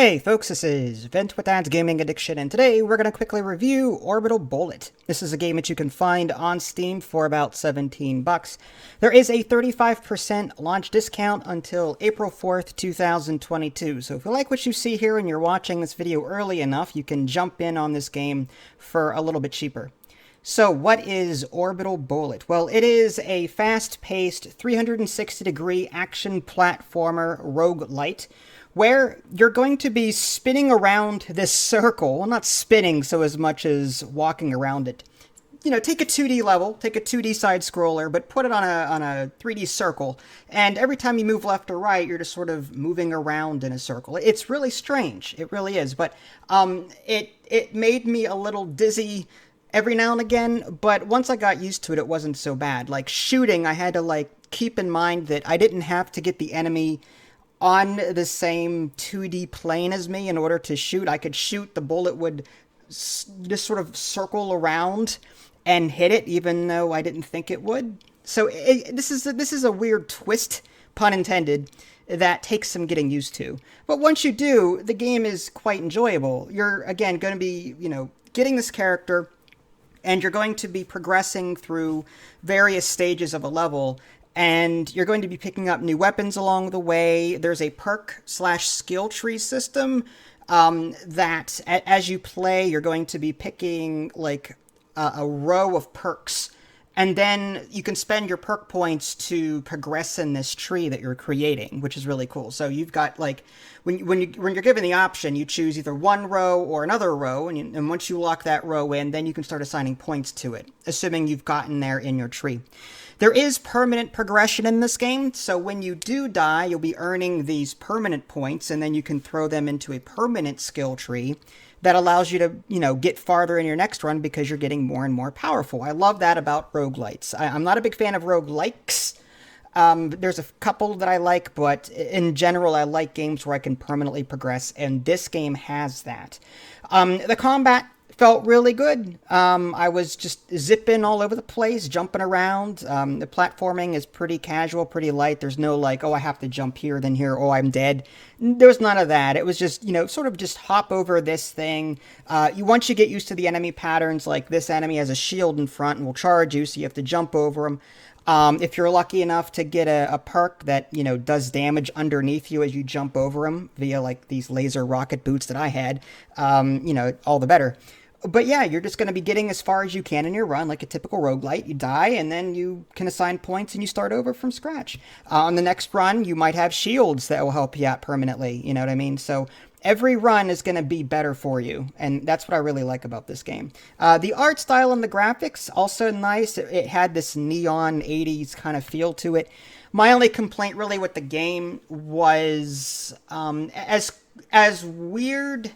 Hey folks, this is Vent with Dad's Gaming Addiction, and today we're going to quickly review Orbital Bullet. This is a game that you can find on Steam for about $17. There is a 35% launch discount until April 4th, 2022, so if you like what you see here and you're watching this video early enough, you can jump in on this game for a little bit cheaper. So what is Orbital Bullet? Well, it is a fast-paced 360-degree action platformer rogue-lite, where you're going to be spinning around this circle. Well, not spinning so as much as walking around it. You know, take a 2D level, take a 2D side-scroller, but put it on a 3D circle, and every time you move left or right, you're just sort of moving around in a circle. It's really strange. It really is, but it made me a little dizzy every now and again, but once I got used to it, it wasn't so bad. Like shooting, I had to keep in mind that I didn't have to get the enemy on the same 2D plane as me in order to shoot. I could shoot, the bullet would just sort of circle around and hit it, even though I didn't think it would. So this is a weird twist, pun intended, that takes some getting used to. But once you do, the game is quite enjoyable. You're, again, going to be, getting this character, and you're going to be progressing through various stages of a level, and you're going to be picking up new weapons along the way. There's a perk/skill tree system that, as you play, you're going to be picking a row of perks, and then you can spend your perk points to progress in this tree that you're creating, which is really cool. So you've got when you're given the option, you choose either one row or another row, and once you lock that row in, then you can start assigning points to it, assuming you've gotten there in your tree. There is permanent progression in this game, so when you do die, you'll be earning these permanent points, and then you can throw them into a permanent skill tree that allows you to, get farther in your next run because you're getting more and more powerful. I love that about roguelites. I'm not a big fan of roguelikes. There's a couple that I like, but in general, I like games where I can permanently progress, and this game has that. The combat felt really good. I was just zipping all over the place, jumping around. The platforming is pretty casual, pretty light. There's no oh, I have to jump here, then here, oh, I'm dead. There's none of that. It was just, sort of just hop over this thing. Once you get used to the enemy patterns, like this enemy has a shield in front and will charge you, so you have to jump over them. If you're lucky enough to get a perk that, does damage underneath you as you jump over them via, these laser rocket boots that I had, all the better. But yeah, you're just going to be getting as far as you can in your run, like a typical roguelite. You die, and then you can assign points, and you start over from scratch. On the next run, you might have shields that will help you out permanently, you know what I mean? So every run is going to be better for you, and that's what I really like about this game. The art style and the graphics, also nice. It had this neon 80s kind of feel to it. My only complaint really with the game was as weird,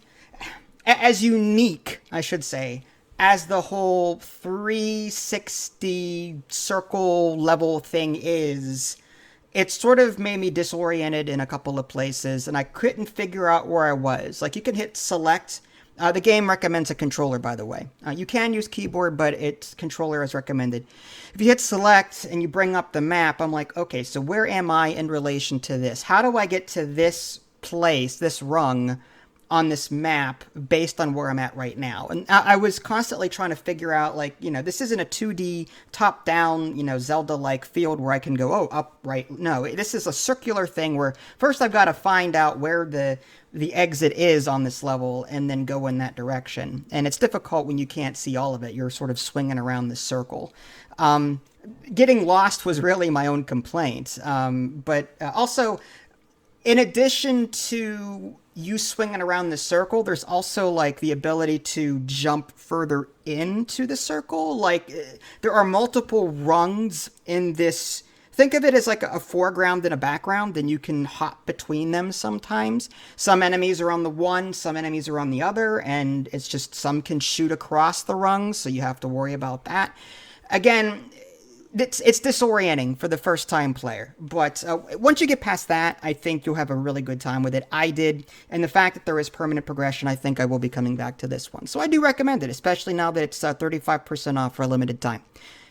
as unique, I should say, as the whole 360 circle level thing is. It sort of made me disoriented in a couple of places, and I couldn't figure out where I was. You can hit select. The game recommends a controller, by the way. You can use keyboard, but its controller is recommended. If you hit select and you bring up the map, I'm like, okay, so where am I in relation to this? How do I get to this place, this rung, on this map based on where I'm at right now? And I was constantly trying to figure out, this isn't a 2D top-down, Zelda-like field where I can go, oh, up, right. No, this is a circular thing where first I've got to find out where the exit is on this level and then go in that direction. And it's difficult when you can't see all of it. You're sort of swinging around this circle. Getting lost was really my own complaint. But also, in addition to you swinging around the circle, there's also the ability to jump further into the circle. There are multiple rungs in this. Think of it as a foreground and a background, and you can hop between them sometimes. Some enemies are on the one, some enemies are on the other, and it's just some can shoot across the rungs, so you have to worry about that. Again, it's disorienting for the first-time player, but once you get past that, I think you'll have a really good time with it. I did, and the fact that there is permanent progression, I think I will be coming back to this one. So I do recommend it, especially now that it's 35% off for a limited time.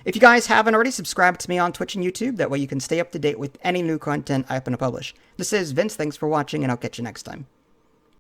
If you guys haven't already, subscribe to me on Twitch and YouTube. That way you can stay up to date with any new content I happen to publish. This is Vince. Thanks for watching, and I'll catch you next time.